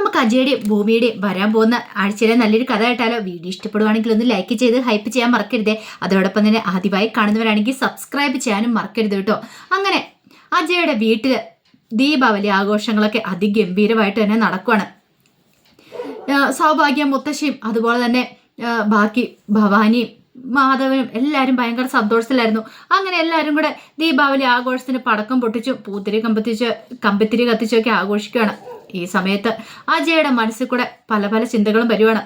നമുക്ക് അജയുടെയും ഭൂമിയുടെയും വരാൻ പോകുന്ന ആഴ്ചയിലെ നല്ലൊരു കഥ കേട്ടാലോ? വീഡിയോ ഇഷ്ടപ്പെടുവാണെങ്കിൽ ഒന്ന് ലൈക്ക് ചെയ്ത് ഹൈപ്പ് ചെയ്യാൻ മറക്കരുതേ. അതോടൊപ്പം തന്നെ ആദ്യമായി കാണുന്നവരാണെങ്കിൽ സബ്സ്ക്രൈബ് ചെയ്യാനും മറക്കരുത് കേട്ടോ. അങ്ങനെ അജയുടെ വീട്ടിൽ ദീപാവലി ആഘോഷങ്ങളൊക്കെ അതിഗംഭീരമായിട്ട് തന്നെ നടക്കുവാണ്. സൗഭാഗ്യം, മുത്തശ്ശിയും അതുപോലെ തന്നെ ബാക്കി ഭവാനിയും മാധവനും എല്ലാവരും ഭയങ്കര സന്തോഷത്തിലായിരുന്നു. അങ്ങനെ എല്ലാവരും കൂടെ ദീപാവലി ആഘോഷത്തിന് പടക്കം പൊട്ടിച്ചു, പൂത്തിരി കമ്പിത്തിരി കത്തിച്ചൊക്കെ ആഘോഷിക്കുകയാണ്. ഈ സമയത്ത് അജയുടെ മനസ്സിൽ കൂടെ പല പല ചിന്തകളും വരുവാണ്.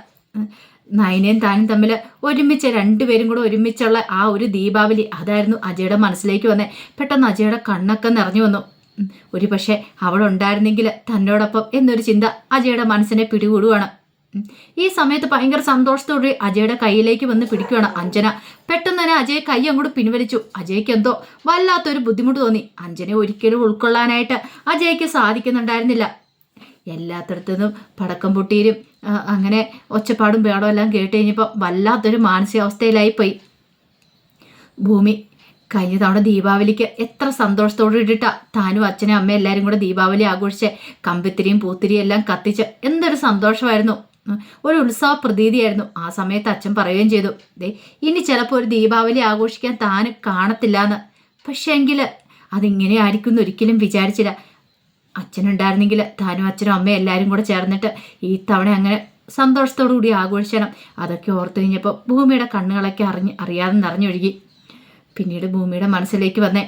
നയനയും താനും തമ്മിൽ ഒരുമിച്ച് രണ്ടുപേരും കൂടെ ഒരുമിച്ചുള്ള ആ ഒരു ദീപാവലി, അതായിരുന്നു അജയുടെ മനസ്സിലേക്ക് വന്നേ. പെട്ടെന്ന് അജയുടെ കണ്ണൊക്കെ നിറഞ്ഞു വന്നു. ഒരു പക്ഷേ അവളുണ്ടായിരുന്നെങ്കിൽ തന്നോടൊപ്പം എന്നൊരു ചിന്ത അജയുടെ മനസ്സിനെ പിടികൂടുവാണ്. ഈ സമയത്ത് ഭയങ്കര സന്തോഷത്തോടെ അജയുടെ കയ്യിലേക്ക് വന്ന് പിടിക്കുകയാണ് അഞ്ജന. പെട്ടെന്ന് തന്നെ അജയ് കൈ അങ്ങോട്ട് പിൻവലിച്ചു. അജയ്ക്ക് എന്തോ വല്ലാത്തൊരു ബുദ്ധിമുട്ട് തോന്നി. അഞ്ജനെ ഒരിക്കലും ഉൾക്കൊള്ളാനായിട്ട് അജയ്ക്ക് സാധിക്കുന്നുണ്ടായിരുന്നില്ല. എല്ലാത്തിടത്തുനിന്നും പടക്കം പൊട്ടിയിരും അങ്ങനെ ഒച്ചപ്പാടും ബേടവും എല്ലാം കേട്ട് കഴിഞ്ഞപ്പോൾ വല്ലാത്തൊരു മാനസികാവസ്ഥയിലായിപ്പോയി ഭൂമി. കഴിഞ്ഞ തവണ ദീപാവലിക്ക് എത്ര സന്തോഷത്തോടെ ഇട്ടിട്ടാ താനും അച്ഛനും അമ്മയും എല്ലാവരും കൂടെ ദീപാവലി ആഘോഷിച്ച് കമ്പിത്തിരിയും പൂത്തിരിയും എല്ലാം കത്തിച്ച് എന്തൊരു സന്തോഷമായിരുന്നു, ഒരു ഉത്സവ പ്രതീതിയായിരുന്നു. ആ സമയത്ത് അച്ഛൻ പറയുകയും ചെയ്തു, ഇനി ചിലപ്പോൾ ഒരു ദീപാവലി ആഘോഷിക്കാൻ താൻ കാണത്തില്ല എന്ന്. പക്ഷേ എങ്കിൽ അതിങ്ങനെ ആയിരിക്കും ഒരിക്കലും വിചാരിച്ചില്ല. അച്ഛനുണ്ടായിരുന്നെങ്കിൽ താനും അച്ഛനും അമ്മയും എല്ലാവരും കൂടെ ചേർന്നിട്ട് ഈ തവണ അങ്ങനെ സന്തോഷത്തോടു കൂടി ആഘോഷിക്കണം. അതൊക്കെ ഓർത്തു കഴിഞ്ഞപ്പോൾ ഭൂമിയുടെ കണ്ണുകളൊക്കെ അറിയാതെ നിറഞ്ഞൊഴുകി. പിന്നീട് ഭൂമിയുടെ മനസ്സിലേക്ക് വന്നേ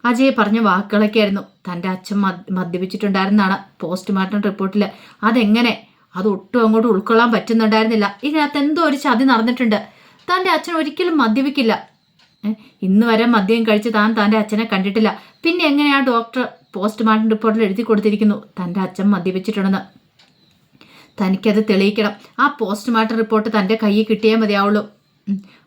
അജയ് പറഞ്ഞ വാക്കുകളൊക്കെ ആയിരുന്നു. തൻ്റെ അച്ഛൻ മദ്യപിച്ചിട്ടുണ്ടായിരുന്നാണ് പോസ്റ്റ്മോർട്ടം റിപ്പോർട്ടിൽ. അതെങ്ങനെ അതൊട്ടും അങ്ങോട്ട് ഉൾക്കൊള്ളാൻ പറ്റുന്നുണ്ടായിരുന്നില്ല. ഇതിനകത്ത് എന്തോ ഒരു ചതി നടന്നിട്ടുണ്ട്. തൻ്റെ അച്ഛൻ ഒരിക്കലും മദ്യപിക്കില്ല. ഇന്ന് വരെ മദ്യം കഴിച്ച് തൻ്റെ അച്ഛനെ കണ്ടിട്ടില്ല. പിന്നെ എങ്ങനെയാ ഡോക്ടർ പോസ്റ്റ്മോർട്ടം റിപ്പോർട്ടിൽ എഴുതി കൊടുത്തിരിക്കുന്നു തൻ്റെ അച്ഛൻ മദ്യപിച്ചിട്ടുണ്ടെന്ന്? തനിക്കത് തെളിയിക്കണം. ആ പോസ്റ്റ്മോർട്ടം റിപ്പോർട്ട് തൻ്റെ കയ്യിൽ കിട്ടിയേ മതിയാവുള്ളൂ.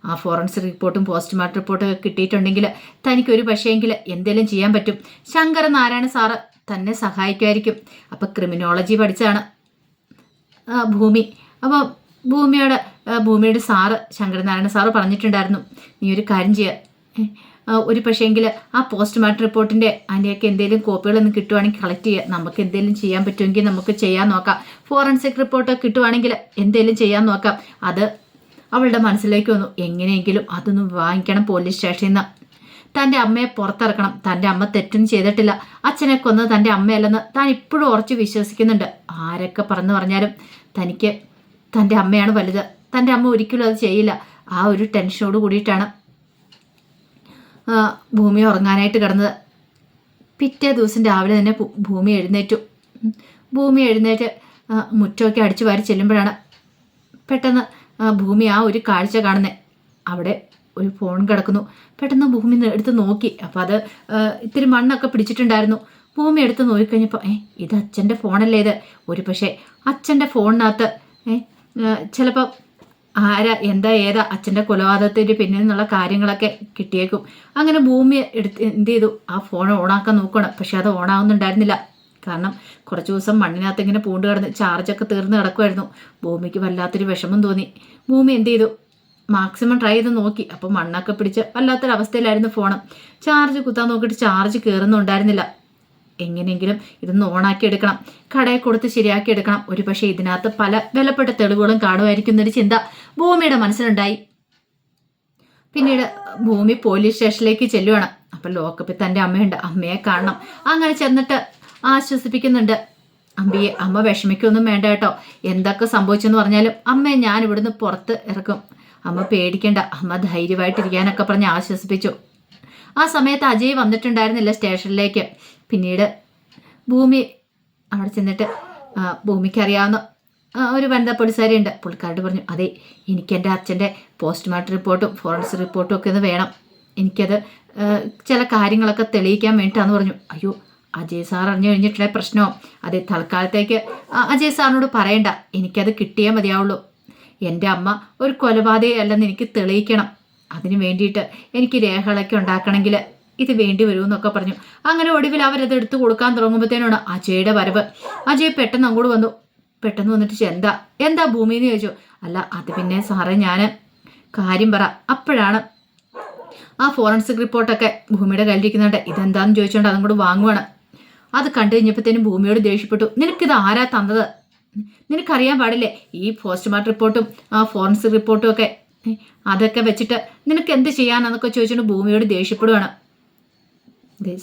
ആ ഫോറൻസിക് റിപ്പോർട്ടും പോസ്റ്റ്മോർട്ടം റിപ്പോർട്ടും കിട്ടിയിട്ടുണ്ടെങ്കിൽ തനിക്കൊരു പക്ഷേങ്കിൽ എന്തെങ്കിലും ചെയ്യാൻ പറ്റും. ശങ്കരനാരായണ സാറ് തന്നെ സഹായിക്കുമായിരിക്കും. അപ്പം ക്രിമിനോളജി പഠിച്ചാണ് ഭൂമി. അപ്പോൾ ഭൂമിയുടെ സാറ് ശങ്കരനാരായണ സാറ് പറഞ്ഞിട്ടുണ്ടായിരുന്നു, നീ ഒരു കാര്യം ചെയ്യുക, ഒരു പക്ഷേങ്കിൽ ആ പോസ്റ്റ്മോർട്ടം റിപ്പോർട്ടിൻ്റെ അതിൻ്റെയൊക്കെ എന്തെങ്കിലും കോപ്പികളൊന്നും കിട്ടുവാണെങ്കിൽ കളക്ട് ചെയ്യുക. നമുക്ക് എന്തെങ്കിലും ചെയ്യാൻ പറ്റുമെങ്കിൽ നമുക്ക് ചെയ്യാൻ നോക്കാം. ഫോറൻസിക് റിപ്പോർട്ട് കിട്ടുവാണെങ്കിൽ എന്തെങ്കിലും ചെയ്യാൻ നോക്കാം. അത് അവളുടെ മനസ്സിലേക്ക് വന്നു. എങ്ങനെയെങ്കിലും അതൊന്ന് വാങ്ങിക്കണം പോലീസ് സ്റ്റേഷനിൽ നിന്ന്. തൻ്റെ അമ്മയെ പുറത്തിറക്കണം. തൻ്റെ അമ്മ തെറ്റൊന്നും ചെയ്തിട്ടില്ല. അച്ഛനെ കൊന്നത് തൻ്റെ അമ്മയല്ലെന്ന് താൻ ഇപ്പോഴും ഉറച്ച് വിശ്വസിക്കുന്നുണ്ട്. ആരൊക്കെ പറഞ്ഞാലും തനിക്ക് തൻ്റെ അമ്മയാണ് വലുത്. തൻ്റെ അമ്മ ഒരിക്കലും അത് ചെയ്യില്ല. ആ ഒരു ടെൻഷനോട് കൂടിയിട്ടാണ് ഭൂമി ഉറങ്ങാനായിട്ട് കിടന്നത്. പിറ്റേ ദിവസം രാവിലെ തന്നെ ഭൂമി എഴുന്നേറ്റ് മുറ്റമൊക്കെ അടിച്ചു വാരി ചെല്ലുമ്പോഴാണ് പെട്ടെന്ന് ഭൂമി ആ ഒരു കാഴ്ച കാണുന്നത്. അവിടെ ഒരു ഫോൺ കിടക്കുന്നു. പെട്ടെന്ന് ഭൂമി എടുത്ത് നോക്കി. അപ്പോൾ അത് ഇത്തിരി മണ്ണൊക്കെ പിടിച്ചിട്ടുണ്ടായിരുന്നു. ഭൂമി എടുത്ത് നോക്കിക്കഴിഞ്ഞപ്പോൾ ഇത് അച്ഛൻ്റെ ഫോണല്ലേ ഇത്? ഒരു പക്ഷേ അച്ഛൻ്റെ ഫോണിനകത്ത് ചിലപ്പോൾ ആരാ ഏതാ അച്ഛൻ്റെ കൊലപാതകത്തിൻ്റെ പിന്നിൽ നിന്നുള്ള കാര്യങ്ങളൊക്കെ കിട്ടിയേക്കും. അങ്ങനെ ഭൂമി എന്ത് ചെയ്തു, ആ ഫോൺ ഓണാക്കാൻ നോക്കണം. പക്ഷെ അത് ഓണാവുന്നുണ്ടായിരുന്നില്ല. കാരണം കുറച്ച് ദിവസം മണ്ണിനകത്ത് ഇങ്ങനെ പൂണ്ട് കിടന്ന് ചാർജൊക്കെ തീർന്ന് കിടക്കുമായിരുന്നു. ഭൂമിക്ക് വല്ലാത്തൊരു വിഷമം തോന്നി. ഭൂമി എന്ത് ചെയ്തു, മാക്സിമം ട്രൈ ചെയ്ത് നോക്കി. അപ്പോൾ മണ്ണൊക്കെ പിടിച്ച് വല്ലാത്തൊരവസ്ഥയിലായിരുന്നു ഫോൺ. ചാർജ് കുത്താൻ നോക്കിയിട്ട് ചാർജ് കയറുന്നുണ്ടായിരുന്നില്ല. എങ്ങനെയെങ്കിലും ഇതൊന്ന് ഓണാക്കി എടുക്കണം, കടയിൽ കൊടുത്ത് ശരിയാക്കി എടുക്കണം. ഒരു പക്ഷേ ഇതിനകത്ത് പല വിലപ്പെട്ട തെളിവുകളും കാണുമായിരിക്കും എന്നൊരു ചിന്ത ഭൂമിയുടെ മനസ്സിലുണ്ടായി. പിന്നീട് ഭൂമി പോലീസ് സ്റ്റേഷനിലേക്ക് ചെല്ലുവാണ്. അപ്പം ലോക്കപ്പിൽ തൻ്റെ അമ്മയുണ്ട്. അമ്മയെ കാണണം. അങ്ങനെ ചെന്നിട്ട് ആശ്വസിപ്പിക്കുന്നുണ്ട് അമ്പിയെ. അമ്മ വിഷമിക്കൊന്നും വേണ്ട കേട്ടോ. എന്തൊക്കെ സംഭവിച്ചെന്ന് പറഞ്ഞാലും അമ്മയെ ഞാൻ ഇവിടുന്ന് പുറത്ത് ഇറക്കും. അമ്മ പേടിക്കണ്ട, അമ്മ ധൈര്യമായിട്ടിരിക്കാനൊക്കെ പറഞ്ഞ് ആശ്വസിപ്പിച്ചു. ആ സമയത്ത് അജയ് വന്നിട്ടുണ്ടായിരുന്നില്ല സ്റ്റേഷനിലേക്ക്. പിന്നീട് ഭൂമി അവിടെ ചെന്നിട്ട് ഭൂമിക്കറിയാവുന്ന ഒരു വനിതാ പോലീസുകാരിയുണ്ട്. പുള്ളിക്കാരോട് പറഞ്ഞു, അതെ എനിക്ക് എൻ്റെ അച്ഛൻ്റെ പോസ്റ്റ്മോർട്ടം റിപ്പോർട്ടും ഫോറൻസിക് റിപ്പോർട്ടും ഒക്കെ ഒന്ന് വേണം. എനിക്കത് ചില കാര്യങ്ങളൊക്കെ തെളിയിക്കാൻ വേണ്ടിയിട്ടാന്ന് പറഞ്ഞു. അയ്യോ, അജയ് സാർ അറിഞ്ഞു കഴിഞ്ഞിട്ടുള്ള പ്രശ്നമോ? അതെ, തൽക്കാലത്തേക്ക് അജയ് സാറിനോട് പറയണ്ട, എനിക്കത് കിട്ടിയേ മതിയാവുള്ളൂ. എൻ്റെ അമ്മ ഒരു കൊലപാതകയല്ലെന്ന് എനിക്ക് തെളിയിക്കണം. അതിന് വേണ്ടിയിട്ട് എനിക്ക് രേഖകളൊക്കെ ഉണ്ടാക്കണമെങ്കിൽ ഇത് വേണ്ടി വരുമെന്നൊക്കെ പറഞ്ഞു. അങ്ങനെ ഒടുവിൽ അവരത് എടുത്തു കൊടുക്കാൻ തുടങ്ങുമ്പോഴത്തേനാണ് അജയുടെ വരവ്. അജയ് പെട്ടെന്ന് അങ്ങോട്ട് വന്നു. പെട്ടെന്ന് വന്നിട്ട് എന്താ ഭൂമി എന്ന് ചോദിച്ചു. അല്ല, അത് പിന്നെ സാറേ ഞാൻ കാര്യം പറ. അപ്പോഴാണ് ആ ഫോറൻസിക് റിപ്പോർട്ടൊക്കെ ഭൂമിയുടെ കയ്യിലിരിക്കുന്നുണ്ട്. ഇതെന്താന്ന് ചോദിച്ചുകൊണ്ട് അതും കൂടെ വാങ്ങുവാണ്. അത് കണ്ടു കഴിഞ്ഞപ്പോഴത്തേനും ഭൂമിയോട് ദേഷ്യപ്പെട്ടു. നിനക്കിത് ആരാ തന്നത്? നിനക്കറിയാൻ പാടില്ലേ ഈ പോസ്റ്റ്മോർട്ടം റിപ്പോർട്ടും ഫോറൻസിക് റിപ്പോർട്ടും ഒക്കെ അതൊക്കെ വെച്ചിട്ട് നിനക്ക് എന്ത് ചെയ്യാനാന്നൊക്കെ ചോദിച്ചുകൊണ്ട് ഭൂമിയോട് ദേഷ്യപ്പെടുവാണ്.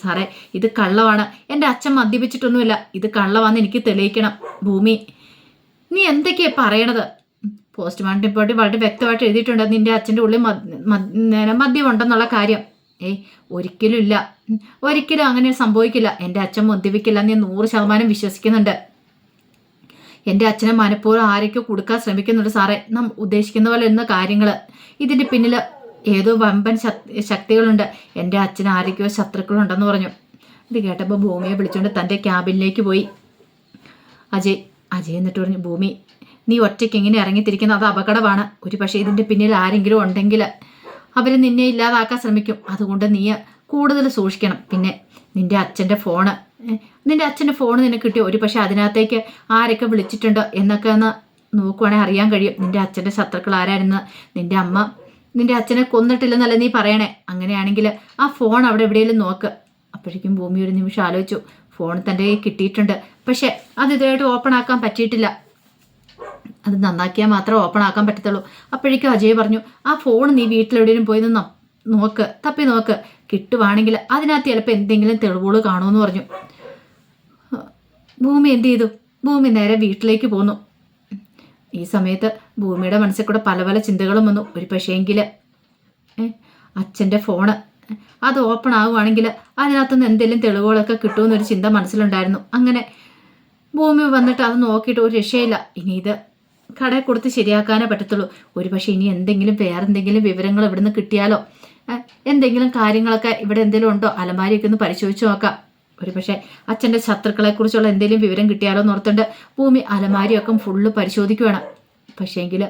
സാറേ ഇത് കള്ളമാണ്, എൻ്റെ അച്ഛൻ മദ്യപിച്ചിട്ടൊന്നുമില്ല, ഇത് കള്ളമാണെന്ന് എനിക്ക് തെളിയിക്കണം. ഭൂമി നീ എന്തൊക്കെയാ പറയണത്? പോസ്റ്റ്മോർട്ടം റിപ്പോർട്ടിൽ വളരെ വ്യക്തമായിട്ട് എഴുതിയിട്ടുണ്ട് നിന്റെ അച്ഛൻ്റെ ഉള്ളിൽ മദ്യമുണ്ടെന്നുള്ള കാര്യം. ഒരിക്കലും ഇല്ല, ഒരിക്കലും അങ്ങനെ സംഭവിക്കില്ല. എൻ്റെ അച്ഛൻ മദ്യപിക്കില്ല എന്ന് ഞാൻ 100% വിശ്വസിക്കുന്നുണ്ട്. എൻ്റെ അച്ഛനെ മനഃപൂർവ്വം ആരൊക്കെ കൊടുക്കാൻ ശ്രമിക്കുന്നുണ്ട് സാറേ. നാം ഉദ്ദേശിക്കുന്ന പോലെ എന്ന കാര്യങ്ങൾ ഇതിൻ്റെ പിന്നിൽ ഏതോ വമ്പൻ ശക്തികളുണ്ട്. എൻ്റെ അച്ഛന് ആരൊക്കെയോ ശത്രുക്കളുണ്ടെന്ന് പറഞ്ഞു. ഇത് കേട്ടപ്പോൾ ഭൂമിയെ വിളിച്ചുകൊണ്ട് തൻ്റെ ക്യാബിനിലേക്ക് പോയി അജയ് എന്നിട്ട് പറഞ്ഞു, ഭൂമി നീ ഒറ്റയ്ക്ക് ഇങ്ങനെ ഇറങ്ങിത്തിരിക്കുന്നത് അത് അപകടമാണ്. ഒരു പക്ഷേ ഇതിൻ്റെ പിന്നിൽ ആരെങ്കിലും ഉണ്ടെങ്കിൽ അവർ നിന്നെ ഇല്ലാതാക്കാൻ ശ്രമിക്കും. അതുകൊണ്ട് നീ കൂടുതൽ സൂക്ഷിക്കണം. പിന്നെ നിൻ്റെ അച്ഛൻ്റെ ഫോണ് നിനക്ക് കിട്ടിയോ? ഒരു പക്ഷേ അതിനകത്തേക്ക് ആരൊക്കെ വിളിച്ചിട്ടുണ്ട് എന്നൊക്കെ ഒന്ന് നോക്കുവാണെങ്കിൽ അറിയാൻ കഴിയും നിൻ്റെ അച്ഛൻ്റെ ശത്രുക്കൾ ആരായിരുന്നു. നിൻ്റെ അമ്മ നിൻ്റെ അച്ഛനെ കൊന്നിട്ടില്ലെന്നല്ല നീ പറയണേ. അങ്ങനെയാണെങ്കിൽ ആ ഫോൺ അവിടെ എവിടെയെങ്കിലും നോക്ക്. അപ്പോഴേക്കും ഭൂമി ഒരു നിമിഷം ആലോചിച്ചു. ഫോൺ തൻ്റെ കയ്യിൽ കിട്ടിയിട്ടുണ്ട്, പക്ഷെ അത് ഇതുമായിട്ട് ഓപ്പൺ ആക്കാൻ പറ്റിയിട്ടില്ല. അത് നന്നാക്കിയാൽ മാത്രമേ ഓപ്പൺ ആക്കാൻ പറ്റത്തുള്ളൂ. അപ്പോഴേക്കും അജയ് പറഞ്ഞു, ആ ഫോൺ നീ വീട്ടിലെവിടെയും പോയി നിന്നോ നോക്ക്, തപ്പി നോക്ക്, കിട്ടുവാണെങ്കിൽ അതിനകത്ത് ചിലപ്പോൾ എന്തെങ്കിലും തെളിവുകൾ കാണുമെന്ന് പറഞ്ഞു. ഭൂമി എന്ത് ചെയ്തു? ഭൂമി നേരെ വീട്ടിലേക്ക് പോന്നു. ഈ സമയത്ത് ഭൂമിയുടെ മനസ്സിൽ കൂടെ പല പല ചിന്തകളും വന്നു. ഒരു പക്ഷേങ്കിൽ അച്ഛൻ്റെ ഫോണ് അത് ഓപ്പൺ ആവുകയാണെങ്കിൽ അതിനകത്തുനിന്ന് എന്തെങ്കിലും തെളിവുകളൊക്കെ കിട്ടുമെന്നൊരു ചിന്ത മനസ്സിലുണ്ടായിരുന്നു. അങ്ങനെ ഭൂമി വന്നിട്ട് അത് നോക്കിയിട്ട് ഒരു രക്ഷയില്ല. ഇനി ഇത് കടയിൽ കൊടുത്ത് ശരിയാക്കാനേ പറ്റത്തുള്ളൂ. ഒരു പക്ഷേ ഇനി വേറെന്തെങ്കിലും വിവരങ്ങൾ ഇവിടുന്ന് കിട്ടിയാലോ, എന്തെങ്കിലും കാര്യങ്ങളൊക്കെ ഇവിടെ എന്തെങ്കിലും ഉണ്ടോ, അലമാരിയൊക്കെ ഒന്ന് പരിശോധിച്ച് നോക്കാം. ഒരു പക്ഷേ അച്ഛൻ്റെ ശത്രുക്കളെക്കുറിച്ചുള്ള എന്തെങ്കിലും വിവരം കിട്ടിയാലോ എന്നോർത്തുകൊണ്ട് ഭൂമി അലമാരിയൊക്കെ ഫുള്ള് പരിശോധിക്കുകയാണ്. പക്ഷേങ്കിൽ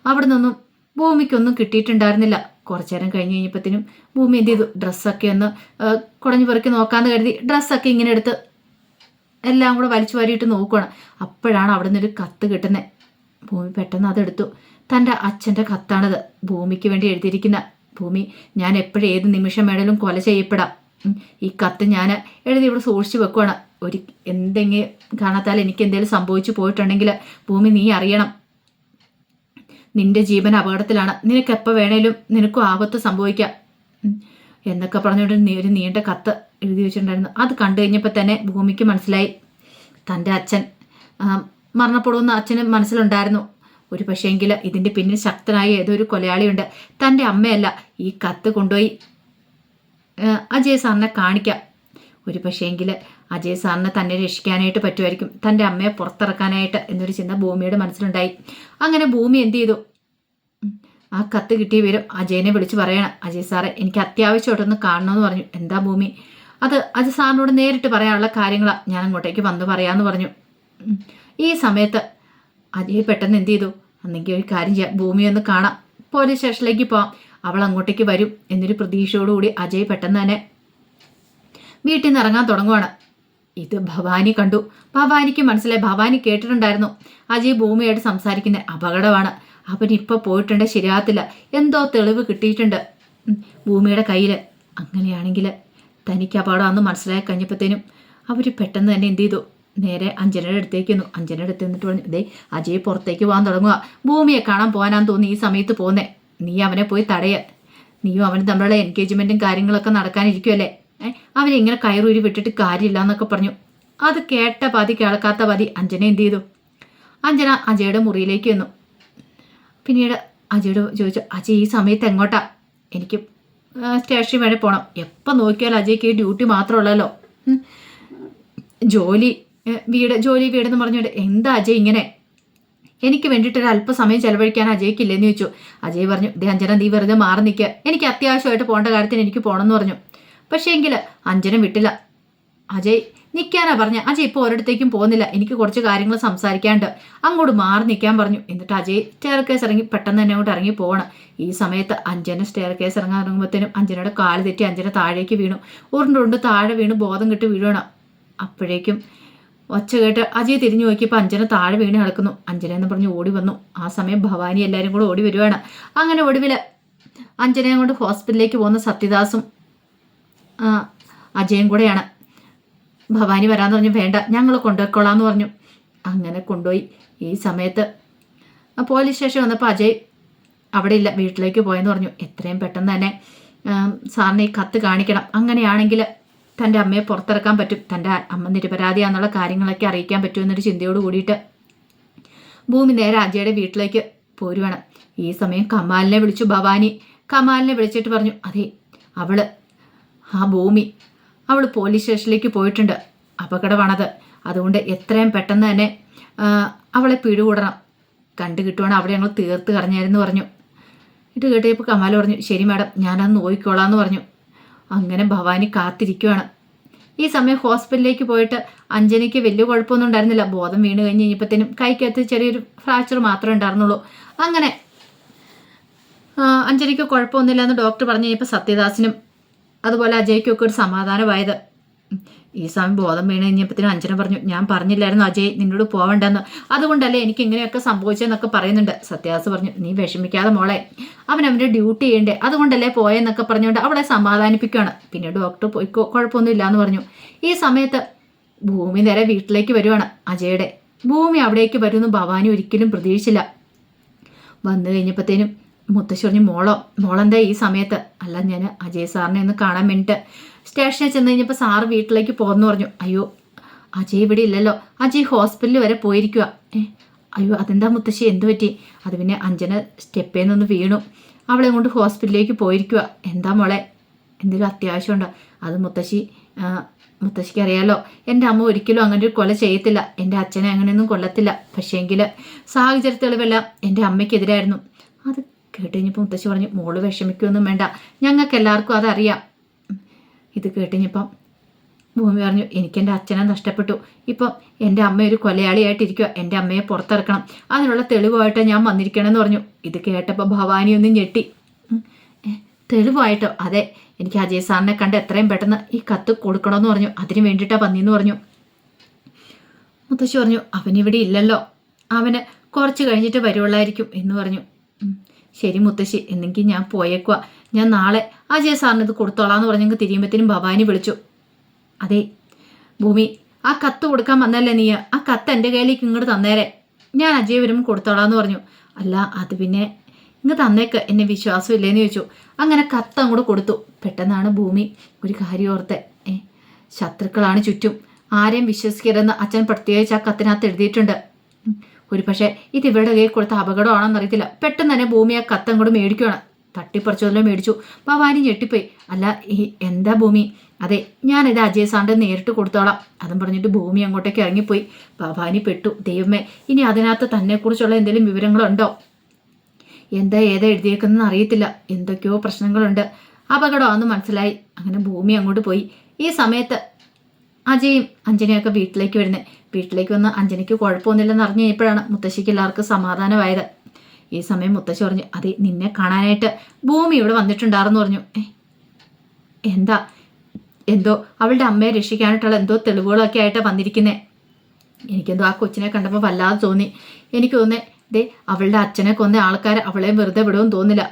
അവിടെ നിന്നും ഭൂമിക്കൊന്നും കിട്ടിയിട്ടുണ്ടായിരുന്നില്ല. കുറച്ചു നേരം കഴിഞ്ഞ് കഴിഞ്ഞപ്പോഴത്തേനും ഭൂമി എന്ത് ചെയ്തു, ഡ്രസ്സൊക്കെ ഒന്ന് കുടഞ്ഞു പെറുക്കി നോക്കാമെന്ന് കരുതി ഡ്രസ്സൊക്കെ ഇങ്ങനെ എടുത്ത് എല്ലാം കൂടെ വലിച്ചു വാരിയിട്ട് നോക്കുകയാണ്. അപ്പോഴാണ് അവിടെ നിന്നൊരു കത്ത് കിട്ടുന്നത്. ഭൂമി പെട്ടെന്ന് അതെടുത്തു. തൻ്റെ അച്ഛൻ്റെ കത്താണത്, ഭൂമിക്ക് വേണ്ടി എഴുതിയിരിക്കുന്ന. ഭൂമി, ഞാൻ എപ്പോഴും ഏത് നിമിഷം വേണേലും കൊല ചെയ്യപ്പെടാം. ഈ കത്ത് ഞാൻ എഴുതി ഇവിടെ സൂക്ഷിച്ചു വെക്കുവാണ്. എന്തെങ്കിലും കാണാത്താൽ എനിക്ക് എന്തെങ്കിലും സംഭവിച്ചു പോയിട്ടുണ്ടെങ്കിൽ ഭൂമി നീ അറിയണം, നിന്റെ ജീവൻ അപകടത്തിലാണ്, നിനക്ക് എപ്പോൾ വേണേലും നിനക്കും ആപത്ത് സംഭവിക്കാം എന്നൊക്കെ പറഞ്ഞുകൊണ്ട് ഒരു നീണ്ട കത്ത് എഴുതി വെച്ചിട്ടുണ്ടായിരുന്നു. അത് കണ്ടു കഴിഞ്ഞപ്പോൾ തന്നെ ഭൂമിക്ക് മനസ്സിലായി തൻ്റെ അച്ഛൻ മരണപ്പെടുമെന്ന് അച്ഛന് മനസ്സിലുണ്ടായിരുന്നു. ഒരു പക്ഷേങ്കിൽ ഇതിൻ്റെ പിന്നിൽ ശക്തനായ ഏതൊരു കൊലയാളിയുണ്ട്. തൻ്റെ അമ്മയല്ല, ഈ കത്ത് കൊണ്ടുപോയി അജയ് സാറിനെ കാണിക്കാം. ഒരു പക്ഷേങ്കിൽ അജയ് സാറിനെ തന്നെ രക്ഷിക്കാനായിട്ട് പറ്റുമായിരിക്കും, തൻ്റെ അമ്മയെ പുറത്തിറക്കാനായിട്ട് എന്നൊരു ചിന്ത ഭൂമിയുടെ മനസ്സിലുണ്ടായി. അങ്ങനെ ഭൂമി എന്ത് ചെയ്തു, ആ കത്ത് കിട്ടിയ വിവരം അജയനെ വിളിച്ച് പറയണം. അജയ് സാറെ, എനിക്ക് അത്യാവശ്യമായിട്ടൊന്ന് കാണണമെന്ന് പറഞ്ഞു. എന്താ ഭൂമി? അത് അജയ് സാറിനോട് നേരിട്ട് പറയാനുള്ള കാര്യങ്ങളാണ്, ഞാൻ അങ്ങോട്ടേക്ക് വന്ന് പറയാമെന്ന് പറഞ്ഞു. ഈ സമയത്ത് അജയ് പെട്ടെന്ന് എന്ത് ചെയ്തു, അന്നെങ്കിൽ ഒരു കാര്യം ചെയ്യാം, ഭൂമിയെ ഒന്ന് കാണാം, പോലീസ് സ്റ്റേഷനിലേക്ക് പോവാം, അവൾ അങ്ങോട്ടേക്ക് വരും എന്നൊരു പ്രതീക്ഷയോടുകൂടി അജയ് പെട്ടെന്ന് തന്നെ വീട്ടിൽ നിന്ന് ഇറങ്ങാൻ തുടങ്ങുവാണ്. ഇത് ഭവാനി കണ്ടു. ഭവാനിക്ക് മനസ്സിലായി, ഭവാനി കേട്ടിട്ടുണ്ടായിരുന്നു അജയ് ഭൂമിയായിട്ട് സംസാരിക്കുന്നത് അപകടമാണ്, അവനിപ്പോൾ പോയിട്ടുണ്ടെങ്കിൽ ശരിയാകത്തില്ല, എന്തോ തെളിവ് കിട്ടിയിട്ടുണ്ട് ഭൂമിയുടെ കയ്യിൽ. അങ്ങനെയാണെങ്കിൽ തനിക്ക് അപകടമാണെന്ന് മനസ്സിലായി കഴിഞ്ഞപ്പോഴത്തേനും അവർ പെട്ടെന്ന് തന്നെ എന്ത് ചെയ്തു, നേരെ അഞ്ജനയുടെ അടുത്തേക്ക് വന്നു. അഞ്ജനയുടെ അടുത്ത് നിന്നിട്ട് പറഞ്ഞു, ഇതേ അജയ് പുറത്തേക്ക് പോകാൻ തുടങ്ങുക, ഭൂമിയെ കാണാൻ പോകാനാന്ന് തോന്നി ഈ സമയത്ത് പോകുന്നേ, നീ അവനെ പോയി തടയ, നീയും അവനും തമ്മിലുള്ള എൻഗേജ്മെൻറ്റും കാര്യങ്ങളൊക്കെ നടക്കാനിരിക്കുമല്ലേ, അവനെ ഇങ്ങനെ കയറൂരി വിട്ടിട്ട് കാര്യമില്ല എന്നൊക്കെ പറഞ്ഞു. അത് കേട്ട പാതി കേൾക്കാത്ത പാതി അഞ്ജന എന്ത് ചെയ്തു, അഞ്ജന അജയുടെ മുറിയിലേക്ക് വന്നു. പിന്നീട് അജയോട് ചോദിച്ചു, അജയ് ഈ സമയത്ത് എങ്ങോട്ടാ? എനിക്ക് സ്റ്റേഷനിൽ വരെ പോകണം. എപ്പോൾ നോക്കിയാലും അജയ്ക്ക് ഡ്യൂട്ടി മാത്രമുള്ളല്ലോ, ജോലി വീടെന്ന് പറഞ്ഞുകൊണ്ട് എന്താ അജയ് ഇങ്ങനെ, എനിക്ക് വേണ്ടിയിട്ടൊരു അല്പസമയം ചെലവഴിക്കാൻ അജയ്ക്കില്ലെന്ന് ചോദിച്ചു. അജയ് പറഞ്ഞു, ദേ അഞ്ജന, നീ വെറുതെ മാറി നിൽക്കുക, എനിക്ക് അത്യാവശ്യമായിട്ട് പോകേണ്ട കാര്യത്തിന് എനിക്ക് പോകണമെന്ന് പറഞ്ഞു. പക്ഷേ എങ്കിൽ അഞ്ജന വിട്ടില്ല. അജയ് നിൽക്കാനാ പറഞ്ഞ, അജയ് ഇപ്പോൾ ഒരിടത്തേക്കും പോകുന്നില്ല, എനിക്ക് കുറച്ച് കാര്യങ്ങൾ സംസാരിക്കാണ്ട്, അങ്ങോട്ട് മാറി നിൽക്കാൻ പറഞ്ഞു. എന്നിട്ട് അജയ് സ്റ്റെയർ കേസ് ഇറങ്ങി പെട്ടെന്ന് തന്നെ അങ്ങോട്ട് ഇറങ്ങി പോകണം. ഈ സമയത്ത് അഞ്ജന സ്റ്റെയർ കേസ് ഇറങ്ങാൻ ഇറങ്ങുമ്പോഴത്തേനും അഞ്ജനയുടെ കാല് തെറ്റി അഞ്ജന താഴേക്ക് വീണു. ഉരുണ്ടുണ്ട് താഴെ വീണ് ബോധം കിട്ടി വീഴുകയാണ്. അപ്പോഴേക്കും ഒച്ച കേട്ട് അജയ് തിരിഞ്ഞു നോക്കിയപ്പോൾ അഞ്ജന താഴെ വീണ് കിടക്കുന്നു. അഞ്ജന എന്ന് പറഞ്ഞ് ഓടി വന്നു. ആ സമയം ഭവാനി എല്ലാവരും കൂടെ ഓടി വരുവാണ്. അങ്ങനെ ഒടുവിൽ അഞ്ജനയെ കൊണ്ട് ഹോസ്പിറ്റലിലേക്ക് പോകുന്ന സത്യദാസും അജയും കൂടെയാണ്. ഭവാനി വരാമെന്ന് പറഞ്ഞു, വേണ്ട ഞങ്ങൾ കൊണ്ടുപോയിക്കോളാന്ന് പറഞ്ഞു. അങ്ങനെ കൊണ്ടുപോയി. ഈ സമയത്ത് പോലീസ് സ്റ്റേഷൻ വന്നപ്പോൾ അജയ് അവിടെ ഇല്ല, വീട്ടിലേക്ക് പോയെന്ന് പറഞ്ഞു. എത്രയും പെട്ടെന്ന് തന്നെ സാറിന് ഈ കത്ത് കാണിക്കണം, അങ്ങനെയാണെങ്കിൽ തൻ്റെ അമ്മയെ പുറത്തിറക്കാൻ പറ്റും, തൻ്റെ അമ്മ നിരപരാധിയാന്നുള്ള കാര്യങ്ങളൊക്കെ അറിയിക്കാൻ പറ്റുമെന്നൊരു ചിന്തയോട് കൂടിയിട്ട് ഭൂമി നേരെ അജയുടെ വീട്ടിലേക്ക് പോരുവാണ്. ഈ സമയം കമാലിനെ വിളിച്ചു ഭവാനി. കമാലിനെ വിളിച്ചിട്ട് പറഞ്ഞു, അതെ ആ ഭൂമി പോലീസ് സ്റ്റേഷനിലേക്ക് പോയിട്ടുണ്ട്, അപകടമാണത്, അതുകൊണ്ട് എത്രയും പെട്ടെന്ന് തന്നെ അവളെ പിടികൂടണം, കണ്ടു കിട്ടുവാണ് അവിടെ ഞങ്ങൾ തീർത്ത് കളഞ്ഞായിരുന്നു പറഞ്ഞു. ഇത് കേട്ടപ്പോൾ കമാൽ പറഞ്ഞു, ശരി മാഡം, ഞാനത് നോക്കിക്കോളാന്ന് പറഞ്ഞു. അങ്ങനെ ഭവാനി കാത്തിരിക്കുവാണ്. ഈ സമയം ഹോസ്പിറ്റലിലേക്ക് പോയിട്ട് അഞ്ജനയ്ക്ക് വലിയ കുഴപ്പമൊന്നും ഉണ്ടായിരുന്നില്ല. ബോധം വീണ് കഴിഞ്ഞ് കഴിഞ്ഞപ്പോഴത്തേനും കൈക്കകത്ത് ചെറിയൊരു ഫ്രാക്ചർ മാത്രമേ ഉണ്ടായിരുന്നുള്ളൂ. അങ്ങനെ അഞ്ജനയ്ക്ക് കുഴപ്പമൊന്നുമില്ല എന്ന് ഡോക്ടർ പറഞ്ഞു കഴിഞ്ഞപ്പോൾ സത്യദാസിനും അതുപോലെ അജയ്ക്കൊക്കെ ഒരു സമാധാനമായത്. ഈ സമയം ബോധം വീണ് കഴിഞ്ഞപ്പോഴത്തേനും അഞ്ജന പറഞ്ഞു, ഞാൻ പറഞ്ഞില്ലായിരുന്നു അജയ് നിന്നോട് പോവണ്ടെന്ന്, അതുകൊണ്ടല്ലേ എനിക്ക് ഇങ്ങനെയൊക്കെ സംഭവിച്ചതെന്നൊക്കെ പറയുന്നുണ്ട്. സത്യദാസ് പറഞ്ഞു, നീ വിഷമിക്കാതെ മോളെ, അവൻ്റെ ഡ്യൂട്ടി ചെയ്യണ്ടേ, അതുകൊണ്ടല്ലേ പോയെന്നൊക്കെ പറഞ്ഞുകൊണ്ട് അവളെ സമാധാനിപ്പിക്കുകയാണ്. പിന്നെ ഡോക്ടർ പോയിക്കോ, കുഴപ്പമൊന്നുമില്ല എന്ന് പറഞ്ഞു. ഈ സമയത്ത് ഭൂമി നേരെ വീട്ടിലേക്ക് വരുവാണ് അജയുടെ. ഭൂമി അവിടേക്ക് വരുമെന്ന് ഭവാനി ഒരിക്കലും പ്രതീക്ഷിച്ചില്ല. വന്നു കഴിഞ്ഞപ്പോഴത്തേനും മുത്തശ്ശി പറഞ്ഞു, മോളെന്താ ഈ സമയത്ത്? അല്ല, ഞാൻ അജയ് സാറിനെ ഒന്ന് കാണാൻ വേണ്ടിയിട്ട് സ്റ്റേഷനിൽ ചെന്ന് കഴിഞ്ഞപ്പോൾ സാറ് വീട്ടിലേക്ക് പോകുന്നു പറഞ്ഞു. അയ്യോ, അജയ് ഇവിടെ ഇല്ലല്ലോ, അജയ് ഹോസ്പിറ്റലിൽ വരെ പോയിരിക്കുക. അയ്യോ, അതെന്താ മുത്തശ്ശി, എന്തു പറ്റി? അത് പിന്നെ അഞ്ജന സ്റ്റെപ്പേൽ നിന്ന് വീണു, അവളെ കൊണ്ട് ഹോസ്പിറ്റലിലേക്ക് പോയിരിക്കുക. എന്താ മോളെ, എന്തെങ്കിലും അത്യാവശ്യമുണ്ടോ? അത് മുത്തശ്ശിക്ക് അറിയാലോ, എൻ്റെ അമ്മ ഒരിക്കലും അങ്ങനെ ഒരു കൊല ചെയ്യത്തില്ല, എൻ്റെ അച്ഛനെ അങ്ങനെയൊന്നും കൊല്ലത്തില്ല. പക്ഷേങ്കിൽ സാഹചര്യ തെളിവെല്ലാം എൻ്റെ അമ്മയ്ക്കെതിരായിരുന്നു. അത് കേട്ട് കഴിഞ്ഞപ്പോൾ മുത്തശ്ശി പറഞ്ഞു, മോള് വിഷമിക്കുകയൊന്നും വേണ്ട, ഞങ്ങൾക്ക് എല്ലാവർക്കും അതറിയാം. ഇത് കേട്ടുകഴിഞ്ഞപ്പം ഭൂമി പറഞ്ഞു, എനിക്കെൻ്റെ അച്ഛനെ നഷ്ടപ്പെട്ടു, ഇപ്പം എൻ്റെ അമ്മ ഒരു കൊലയാളിയായിട്ടിരിക്കുക, എൻ്റെ അമ്മയെ പുറത്തിറക്കണം, അതിനുള്ള തെളിവായിട്ട് ഞാൻ വന്നിരിക്കണമെന്ന് പറഞ്ഞു. ഇത് കേട്ടപ്പോൾ ഭവാനി ഒന്നും ഞെട്ടി. തെളിവായിട്ടോ? അതെ, എനിക്ക് അജയ് സാറിനെ കണ്ട് എത്രയും പെട്ടെന്ന് ഈ കത്ത് കൊടുക്കണമെന്ന് പറഞ്ഞു, അതിന് വേണ്ടിയിട്ടാണ് വന്നിന്ന് പറഞ്ഞു. മുത്തശ്ശി പറഞ്ഞു, അവനിവിടെ ഇല്ലല്ലോ, അവന് കുറച്ച് കഴിഞ്ഞിട്ട് വരുവുള്ളായിരിക്കും എന്ന് പറഞ്ഞു. ശരി മുത്തശ്ശി, എന്നെങ്കിൽ ഞാൻ പോയേക്കുക, ഞാൻ നാളെ അജയ് സാറിന് ഇത് കൊടുത്തോളാന്ന് പറഞ്ഞെങ്കിൽ തിരിയുമ്പോഴത്തേനും ഭവാനി വിളിച്ചു. അതെ ഭൂമി, ആ കത്ത് കൊടുക്കാൻ വന്നല്ലേ നീ, ആ കത്ത് എൻ്റെ കയ്യിലേക്ക് ഇങ്ങോട്ട് തന്നേരെ, ഞാൻ അജയ് വരുമ്പോൾ കൊടുത്തോളാന്ന് പറഞ്ഞു. അല്ല, അത് പിന്നെ ഇങ്ങ് തന്നേക്ക്, എന്നെ വിശ്വാസമില്ലേന്ന് ചോദിച്ചു. അങ്ങനെ കത്ത് അങ്ങോട്ട് കൊടുത്തു. പെട്ടെന്നാണ് ഭൂമി ഒരു കാര്യം ഓർത്തെ. ശത്രുക്കളാണ് ചുറ്റും, ആരെയും വിശ്വസിക്കരുതെന്ന് അച്ഛൻ പ്രത്യേകിച്ച് ആ കത്തിനകത്ത് എഴുതിയിട്ടുണ്ട്. ഒരു പക്ഷേ ഇത് ഇവരുടെ കയ്യിൽ കൊടുത്ത അപകടമാണെന്ന് അറിയത്തില്ല. പെട്ടെന്ന് തന്നെ ഭൂമി ആ കത്ത് അങ്ങോട്ട് മേടിക്കുകയാണ്. തട്ടിപ്പറിച്ചതല്ലോ മേടിച്ചു. ഭവാനി ഞെട്ടിപ്പോയി. അല്ല, എന്താ ഭൂമി? അതെ, ഞാനിത് അജയ് സാറിൻ്റെ നേരിട്ട് കൊടുത്തോളാം, അതും പറഞ്ഞിട്ട് ഭൂമി അങ്ങോട്ടേക്ക് ഇറങ്ങിപ്പോയി. ഭവാനി പെട്ടു. ദൈവമേ, ഇനി അതിനകത്ത് തന്നെക്കുറിച്ചുള്ള എന്തെങ്കിലും വിവരങ്ങളുണ്ടോ? ഏതാ എഴുതിയേക്കുന്നതെന്ന് അറിയത്തില്ല, എന്തൊക്കെയോ പ്രശ്നങ്ങളുണ്ട്, അപകടമാണെന്ന് മനസ്സിലായി. അങ്ങനെ ഭൂമി അങ്ങോട്ട് പോയി. ഈ സമയത്ത് അജയും അഞ്ജനയൊക്കെ വീട്ടിലേക്ക് വരുന്നത്. വീട്ടിലേക്ക് വന്ന് അഞ്ജനയ്ക്ക് കുഴപ്പമൊന്നുമില്ലെന്ന് അറിഞ്ഞു കഴിഞ്ഞപ്പോഴാണ് മുത്തശ്ശിക്ക് എല്ലാവർക്കും സമാധാനമായത്. ഈ സമയം മുത്തശ്ശി പറഞ്ഞു, അതെ, നിന്നെ കാണാനായിട്ട് ഭൂമി ഇവിടെ വന്നിട്ടുണ്ടായിരുന്നു പറഞ്ഞു. എന്തോ അവളുടെ അമ്മയെ രക്ഷിക്കാനായിട്ടുള്ള എന്തോ തെളിവുകളൊക്കെ ആയിട്ടാണ് വന്നിരിക്കുന്നത്. എനിക്കെന്തോ ആ കൊച്ചിനെ കണ്ടപ്പോൾ വല്ലാതെ തോന്നി. എനിക്ക് തോന്നേ അവളുടെ അച്ഛനെ കൊന്ന ആൾക്കാർ അവളെ വെറുതെ വിടുമെന്ന് തോന്നില്ല,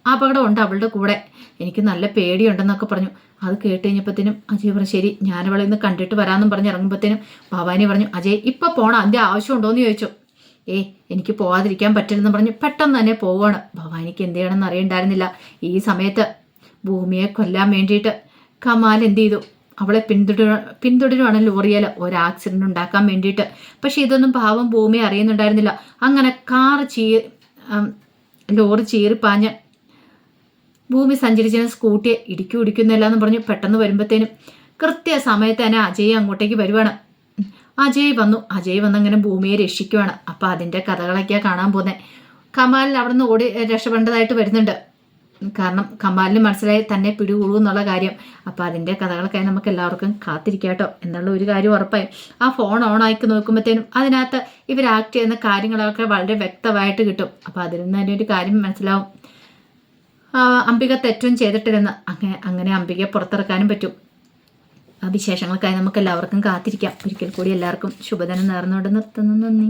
അപകടമുണ്ട് അവളുടെ കൂടെ, എനിക്ക് നല്ല പേടിയുണ്ടെന്നൊക്കെ പറഞ്ഞു. അത് കേട്ട് കഴിഞ്ഞപ്പോഴത്തേനും അജയ് പറഞ്ഞു, ശരി, ഞാനവളെ ഇന്ന് കണ്ടിട്ട് വരാമെന്നും പറഞ്ഞ് ഇറങ്ങുമ്പോഴത്തേനും ഭവാനി പറഞ്ഞു, അജയ് ഇപ്പം പോകണം, അതിൻ്റെ ആവശ്യമുണ്ടോയെന്ന് ചോദിച്ചു. എനിക്ക് പോകാതിരിക്കാൻ പറ്റില്ലെന്ന് പറഞ്ഞു പെട്ടെന്ന് തന്നെ പോവുകയാണ്. ഭവാനിക്ക് എന്ത് ചെയ്യണമെന്ന് അറിയണ്ടായിരുന്നില്ല. ഈ സമയത്ത് ഭൂമിയെ കൊല്ലാൻ വേണ്ടിയിട്ട് കമാൽ എന്ത് ചെയ്തു, അവളെ പിന്തുടരുവാണ് ലോറിയിൽ ഒരു ആക്സിഡന്റ് ഉണ്ടാക്കാൻ വേണ്ടിയിട്ട്. പക്ഷെ ഇതൊന്നും പാവം ഭൂമി അറിയുന്നുണ്ടായിരുന്നില്ല. അങ്ങനെ ലോറി ചീറിപ്പാഞ്ഞ് ഭൂമി സഞ്ചരിച്ചിരുന്ന സ്കൂട്ടിയെ ഇടിക്കുന്നില്ല എന്ന് പറഞ്ഞു. പെട്ടെന്ന് വരുമ്പോഴത്തേനും കൃത്യസമയത്ത് തന്നെ അജയ് അങ്ങോട്ടേക്ക് വരുവാണ്. അജയ് വന്ന് അങ്ങനെ ഭൂമിയെ രക്ഷിക്കുവാണ്. അപ്പം അതിൻ്റെ കഥകളൊക്കെയാണ് കാണാൻ പോകുന്നത്. കമാലിന് അവിടെ നിന്ന് ഓടി രക്ഷപ്പെടേണ്ടതായിട്ട് വരുന്നുണ്ട്. കാരണം കമാലിന് മനസ്സിലായി തന്നെ പിടികൂടും എന്നുള്ള കാര്യം. അപ്പം അതിൻ്റെ കഥകളൊക്കെ നമുക്ക് എല്ലാവർക്കും കാത്തിരിക്കാം കേട്ടോ. എന്നുള്ള ഒരു കാര്യം ഉറപ്പായും ആ ഫോൺ ഓണാക്കി നോക്കുമ്പോഴത്തേനും അതിനകത്ത് ഇവർ ആക്ട് ചെയ്യുന്ന കാര്യങ്ങളൊക്കെ വളരെ വ്യക്തമായിട്ട് കിട്ടും. അപ്പം അതിൽ നിന്ന് തന്നെ ഒരു കാര്യം മനസ്സിലാവും, അംബിക തെറ്റും ചെയ്തിട്ടില്ലെന്ന്. അങ്ങനെ അംബികയെ പുറത്തിറക്കാനും പറ്റും. ആ വിശേഷങ്ങൾക്കായി നമുക്ക് എല്ലാവർക്കും കാത്തിരിക്കാം. ഒരിക്കൽ കൂടി എല്ലാവർക്കും ശുഭദിനം നേർന്നുകൊണ്ട് നിർത്തുന്നു. നന്ദി.